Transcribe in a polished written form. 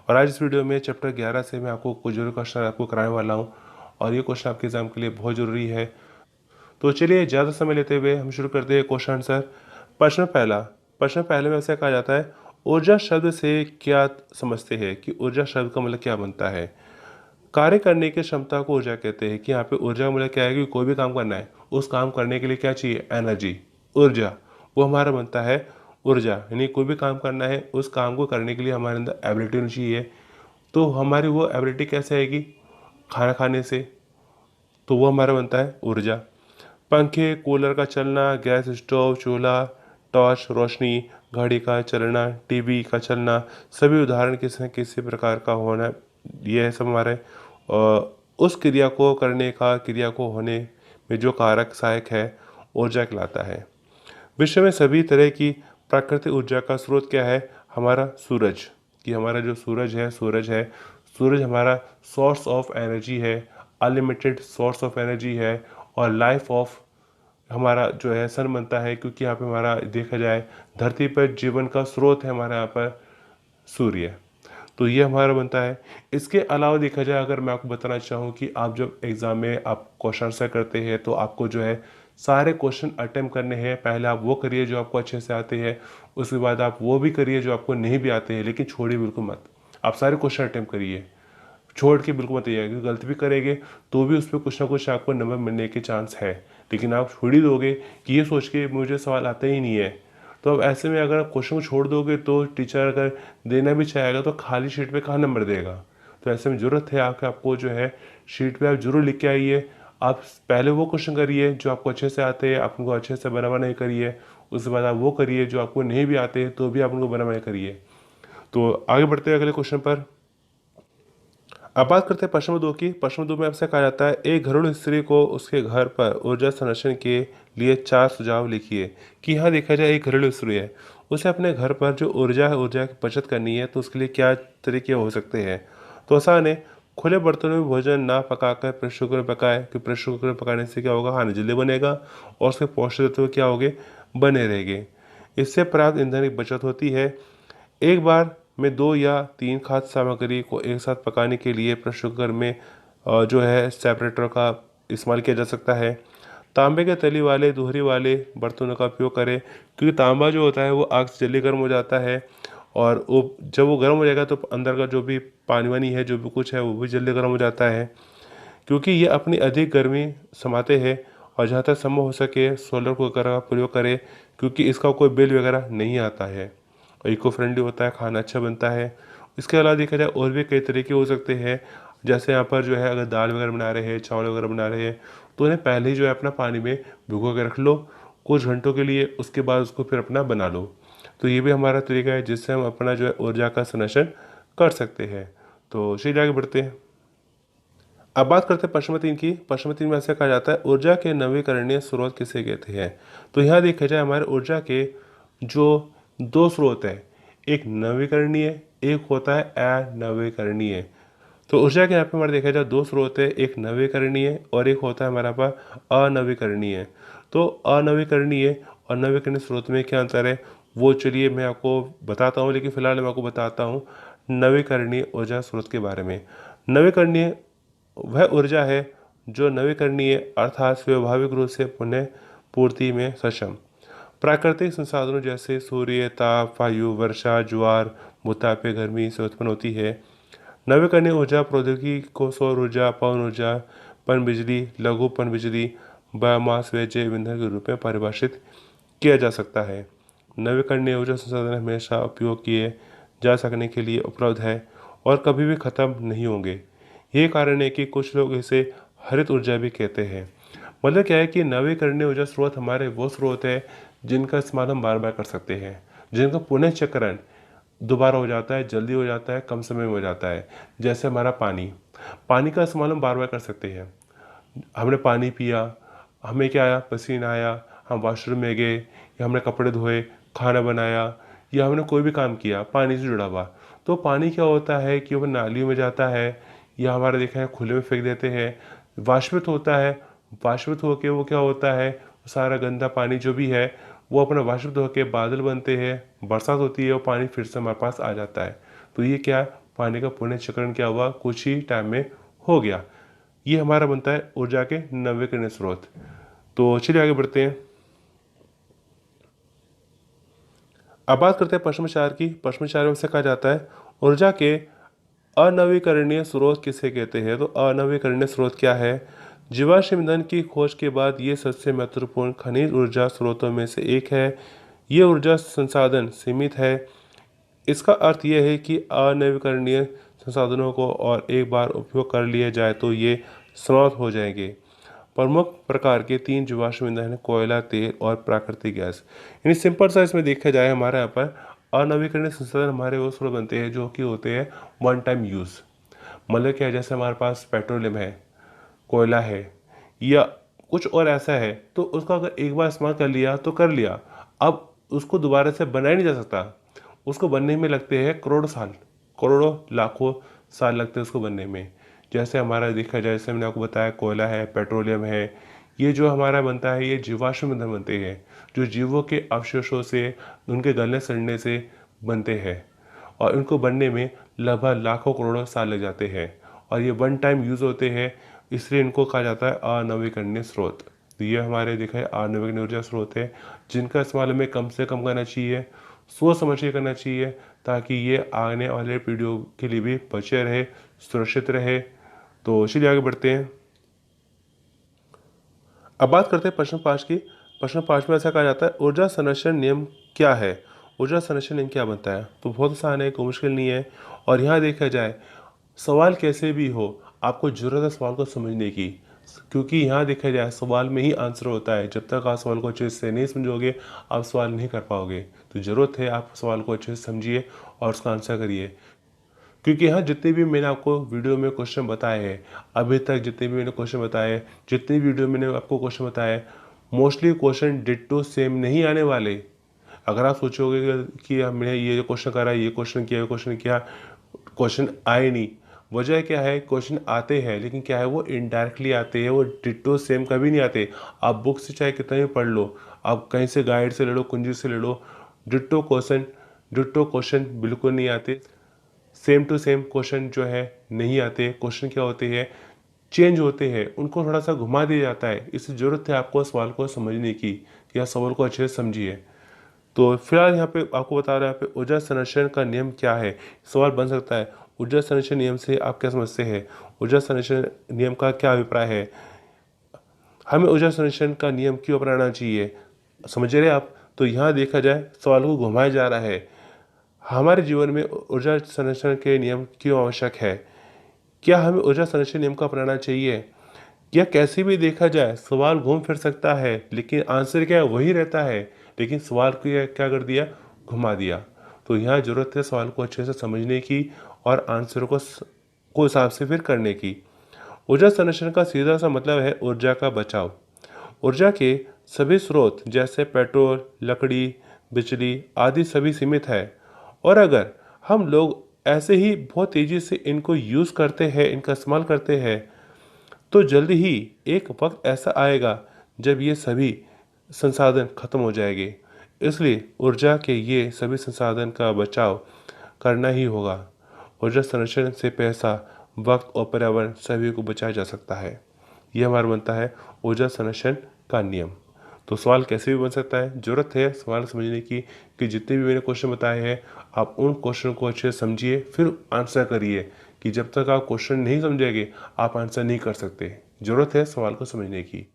और आज इस वीडियो में चैप्टर 11 से मैं आपको कुछ जरूरी क्वेश्चन आपको कराने वाला हूँ और ये क्वेश्चन आपके एग्जाम के लिए बहुत ज़रूरी है। तो चलिए ज़्यादा समय लेते हुए हम शुरू करते हैं क्वेश्चन आंसर। प्रश्न पहले में ऐसा कहा जाता है, ऊर्जा शब्द से क्या समझते हैं कि ऊर्जा शब्द का मतलब क्या बनता है। कार्य करने की क्षमता को ऊर्जा कहते हैं कि यहाँ पे ऊर्जा का मतलब क्या है कि कोई भी काम करना है, उस काम करने के लिए क्या चाहिए, एनर्जी, ऊर्जा, वो हमारा बनता है ऊर्जा। यानी कोई भी काम करना है, उस काम को करने के लिए हमारे अंदर एबिलिटी होनी चाहिए। तो हमारी वो एबिलिटी कैसे आएगी, खाना खाने से, तो वो हमारा बनता है ऊर्जा। पंखे, कूलर का चलना, गैस स्टोव, चूल्हा, टॉर्च रोशनी, घड़ी का चलना, टीवी का चलना, सभी उदाहरण किसी न किसी प्रकार का होना, ये है सब हमारे उस क्रिया को करने का, क्रिया को होने में जो कारक सहायक है, ऊर्जा कहलाता है। विश्व में सभी तरह की प्राकृतिक ऊर्जा का स्रोत क्या है, हमारा सूरज। कि हमारा जो सूरज हमारा सोर्स ऑफ एनर्जी है, अनलिमिटेड सोर्स ऑफ एनर्जी है। और लाइफ ऑफ हमारा जो है सन बनता है, क्योंकि यहाँ पे हमारा देखा जाए धरती पर जीवन का स्रोत है हमारे यहाँ पर सूर्य। तो ये हमारा बनता है। इसके अलावा देखा जाए, अगर मैं आपको बताना चाहूँ कि आप जब एग्ज़ाम में आप क्वेश्चन आंसर करते हैं तो आपको जो है सारे क्वेश्चन अटेम्प्ट करने हैं। पहले आप वो करिए जो आपको अच्छे से आते हैं, उसके बाद आप वो भी करिए जो आपको नहीं भी आते हैं, लेकिन छोड़िए बिल्कुल मत। आप सारे क्वेश्चन अटेम्प्ट करिए, छोड़ के बिल्कुल मत आइएगा, क्योंकि गलती भी करेंगे तो भी उस पर कुछ ना कुछ आपको नंबर मिलने के चांस है। लेकिन आप छोड़ ही दोगे कि ये सोच के मुझे सवाल आता ही नहीं है, तो अब ऐसे में अगर आप क्वेश्चन को छोड़ दोगे तो टीचर अगर देना भी चाहेगा तो खाली शीट पे कहाँ नंबर देगा। तो ऐसे में ज़रूरत है आपको जो है शीट पे आप जरूर लिख के आइए। आप पहले वो क्वेश्चन करिए जो आपको अच्छे से आते हैं, आप उनको अच्छे से बना बनाई करिए। उसके बाद आप वो करिए जो आपको नहीं भी आते हैं, तो भी आप उनको बना बनाई करिए। तो आगे बढ़ते हैं अगले क्वेश्चन पर। अब बात करते हैं प्रश्न 2 की। प्रश्न 2 में आपसे कहा जाता है, एक घरेलू स्त्री को उसके घर पर ऊर्जा संरक्षण के लिए 4 सुझाव लिखिए। कि यहाँ देखा जाए एक घरेलू स्त्री है, उसे अपने घर पर जो ऊर्जा है, ऊर्जा की बचत करनी है, तो उसके लिए क्या तरीके हो सकते हैं। तो आसान है, खुले बर्तनों में भोजन ना पकाकर प्रेशर कुकर में पकाए, कि प्रेशर कुकर में पकाने से क्या होगा, खाना जल्दी बनेगा और उसके पौष्टिक तत्व क्या होंगे, बने रहेंगे। इससे प्राप्त ईंधन की बचत होती है। एक बार में 2 या 3 खाद्य सामग्री को एक साथ पकाने के लिए प्रेशर कुकर में जो है सेपरेटर का इस्तेमाल किया जा सकता है। तांबे के तली वाले दोहरी वाले बर्तनों का उपयोग करें, क्योंकि तांबा जो होता है वो आग से जल्दी गर्म हो जाता है। और वो जब वो गर्म हो जाएगा तो अंदर का जो भी पानी वानी है, जो भी कुछ है, वो भी जल्दी गर्म हो जाता है, क्योंकि ये अपनी अधिक गर्मी समाते हैं। और जहाँ तक संभव हो सके सोलर कुकर का प्रयोग करें, क्योंकि इसका कोई बिल वगैरह नहीं आता है और इको फ्रेंडली होता है, खाना अच्छा बनता है। इसके अलावा देखा जाए और भी कई तरीके हो सकते हैं। जैसे यहाँ पर जो है अगर दाल वगैरह बना रहे हैं, चावल वगैरह बना रहे हैं, तो उन्हें पहले ही जो है अपना पानी में भिगो के रख लो कुछ घंटों के लिए, उसके बाद उसको फिर अपना बना लो। तो ये भी हमारा तरीका है जिससे हम अपना जो है ऊर्जा का संरक्षण कर सकते हैं। तो चलिए आगे बढ़ते हैं। अब बात करते हैं पश्चिम तीन की। पश्चिम तीन में ऐसा कहा जाता है, ऊर्जा के नवीकरणीय स्रोत किसे कहते हैं। तो यहाँ देखा जाए हमारे ऊर्जा के जो 2 स्रोत है, एक नवीकरणीय, एक होता है अनवीकरणीय। तो ऊर्जा के यहाँ पे हमारे देखा जाए 2 स्रोत है, एक नवीकरणीय और एक होता है हमारा पास अनवीकरणीय। तो अनवीकरणीय और नवीकरणीय स्रोत में क्या अंतर है, वो चलिए मैं आपको बताता हूँ, लेकिन फिलहाल मैं आपको बताता हूँ नवीकरणीय ऊर्जा स्रोत के बारे में। नवीकरणीय वह ऊर्जा है जो नवीकरणीय अर्थात स्वाभाविक रूप से पुनः पूर्ति में सक्षम प्राकृतिक संसाधनों जैसे सूर्य, ताप, वायु, वर्षा, ज्वार, भूतापीय गर्मी से उत्पन्न होती है। नवीकरणीय ऊर्जा प्रौद्योगिकी को सौर ऊर्जा, पवन ऊर्जा, पनबिजली, लघु पनबिजली, बायोमास व जैव ईंधन के रूप में परिभाषित किया जा सकता है। नवीकरणीय ऊर्जा संसाधन हमेशा उपयोग किए जा सकने के लिए उपलब्ध है और कभी भी खत्म नहीं होंगे। यही कारण है कि कुछ लोग इसे हरित ऊर्जा भी कहते हैं। मतलब क्या है कि नवीकरणीय ऊर्जा स्रोत हमारे वो स्रोत है जिनका इस्तेमाल हम बार बार कर सकते हैं, जिनका पुनः चक्रण दोबारा हो जाता है, जल्दी हो जाता है, कम समय में हो जाता है। जैसे हमारा पानी, पानी का इस्तेमाल हम बार बार कर सकते हैं। हमने पानी पिया, हमें क्या आया, पसीना आया, हम वॉशरूम में गए, या हमने कपड़े धोए, खाना बनाया, या हमने कोई भी काम किया पानी से जुड़ा हुआ, तो पानी क्या होता है कि वो नालियों में जाता है, या हमारा देखा है खुले में फेंक देते हैं, वाष्पित होता है। वाष्पित होकर वो क्या होता है, सारा गंदा पानी जो भी है वो अपना वाष्पित होकर बादल बनते हैं, बरसात होती है और पानी फिर से हमारे पास आ जाता है। तो ये क्या है, पानी का पुनः चक्रण क्या हुआ, कुछ ही टाइम में हो गया। ये हमारा बनता है ऊर्जा के नवीकरणीय स्रोत। तो चलिए आगे बढ़ते हैं। अब बात करते हैं प्रश्न 4 की। प्रश्न 4 में से कहा जाता है ऊर्जा के अनवीकरणीय स्रोत किसे कहते हैं। तो अनवीकरणीय स्रोत क्या है? जीवाश्म ईंधन की खोज के बाद ये सबसे महत्वपूर्ण खनिज ऊर्जा स्रोतों में से एक है। ये ऊर्जा संसाधन सीमित है। इसका अर्थ यह है कि अनवीकरणीय संसाधनों को और एक बार उपयोग कर लिया जाए तो ये समाप्त हो जाएंगे। प्रमुख प्रकार के 3 जीवाश्म ईंधन हैं, कोयला, तेल और प्राकृतिक गैस। यानी सिंपल सा इसमें देखा जाए हमारे यहाँ पर अनवीकरणीय संसाधन हमारे वो स्रोत बनते हैं जो कि होते हैं वन टाइम यूज़। मतलब क्या है, जैसे हमारे पास पेट्रोलियम है, कोयला है या कुछ और ऐसा है, तो उसका अगर एक बार इस्तेमाल कर लिया तो कर लिया। अब उसको दोबारा से बनाया नहीं जा सकता। उसको बनने में लगते हैं करोड़ों साल, करोड़ों लाखों साल लगते हैं उसको बनने में। जैसे हमारा देखा जाए, जैसे मैंने आपको बताया कोयला है, पेट्रोलियम है, ये जो हमारा बनता है ये जीवाश्म ईंधन बनते हैं जो जीवों के अवशेषों से, उनके गलने सड़ने से बनते हैं और इनको बनने में लगभग लाखों करोड़ों साल लग जाते हैं और ये वन टाइम यूज़ होते हैं, इसलिए इनको कहा जाता है अनवीकरणीय स्रोत। तो ये हमारे देखा है अनवीकरणीय ऊर्जा स्रोत है जिनका इस्तेमाल हमें कम से कम करना चाहिए, सोच समझ के करना चाहिए ताकि ये आने वाले पीढ़ियों के लिए भी बचे रहे, सुरक्षित रहे। तो चलिए आगे बढ़ते हैं। अब बात करते हैं प्रश्न 5 की। प्रश्न 5 में ऐसा कहा जाता है ऊर्जा संरक्षण नियम क्या है। ऊर्जा संरक्षण नियम क्या बनता है? तो बहुत आसान है, कोई मुश्किल नहीं है। और यहाँ देखा जाए सवाल कैसे भी हो, आपको जरूरत है सवाल को समझने की, क्योंकि यहाँ देखा जाए सवाल में ही आंसर होता है। जब तक आप सवाल को अच्छे से नहीं समझोगे आप सवाल नहीं कर पाओगे। तो ज़रूरत है आप सवाल को अच्छे से समझिए और उसका आंसर करिए। क्योंकि यहाँ जितने भी मैंने आपको वीडियो में क्वेश्चन बताए हैं, अभी तक जितने भी मैंने क्वेश्चन बताए, जितनी वीडियो मैंने आपको क्वेश्चन बताए, मोस्टली क्वेश्चन डिट्टो सेम नहीं आने वाले। अगर आप सोचोगे कि हमने ये क्वेश्चन करा, ये क्वेश्चन किया, ये क्वेश्चन किया, क्वेश्चन आए नहीं। वजह क्या है, क्वेश्चन आते हैं लेकिन क्या है वो इनडायरेक्टली आते हैं, वो डिट्टो सेम कभी नहीं आते। आप बुक से चाहे कितना भी पढ़ लो, आप कहीं से गाइड से ले लो, कुंजी से ले लो, डिट्टो क्वेश्चन बिल्कुल नहीं आते। सेम टू सेम क्वेश्चन जो है नहीं आते। क्वेश्चन क्या होते हैं, चेंज होते हैं, उनको थोड़ा सा घुमा दिया जाता है। इससे ज़रूरत है आपको सवाल को समझने की, या सवाल को अच्छे से समझिए। तो फिलहाल यहाँ पे आपको बता रहा है यहाँ पे ऊर्जा संरक्षण का नियम क्या है। सवाल बन सकता है ऊर्जा संरक्षण नियम से आप क्या समझते हैं, ऊर्जा संरक्षण नियम का क्या अभिप्राय है, हमें ऊर्जा संरक्षण का नियम क्यों अपनाना चाहिए, समझ रहे आप। तो यहाँ देखा जाए सवाल को घुमाया जा रहा है, हमारे जीवन में ऊर्जा संरक्षण के नियम क्यों आवश्यक है, क्या हमें ऊर्जा संरक्षण नियम को अपनाना चाहिए। या कैसे भी देखा जाए सवाल घूम फिर सकता है लेकिन आंसर क्या है वही रहता है, लेकिन सवाल को क्या कर दिया, घुमा दिया। तो यहाँ ज़रूरत है सवाल को अच्छे से समझने की और आंसर को हिसाब से फिर करने की। ऊर्जा संरक्षण का सीधा सा मतलब है ऊर्जा का बचाव। ऊर्जा के सभी स्रोत जैसे पेट्रोल, लकड़ी, बिजली आदि सभी सीमित है और अगर हम लोग ऐसे ही बहुत तेज़ी से इनको यूज़ करते हैं, इनका इस्तेमाल करते हैं, तो जल्दी ही एक वक्त ऐसा आएगा जब ये सभी संसाधन खत्म हो जाएंगे। इसलिए ऊर्जा के ये सभी संसाधन का बचाव करना ही होगा। ऊर्जा संरक्षण से पैसा, वक्त और पर्यावरण सभी को बचाया जा सकता है। यह हमारा बनता है ऊर्जा संरक्षण का नियम। तो सवाल कैसे भी बन सकता है, ज़रूरत है सवाल समझने की कि जितने भी मैंने क्वेश्चन बताए हैं आप उन क्वेश्चन को अच्छे से समझिए फिर आंसर करिए, कि जब तक आप क्वेश्चन नहीं समझेंगे आप आंसर नहीं कर सकते। ज़रूरत है सवाल को समझने की।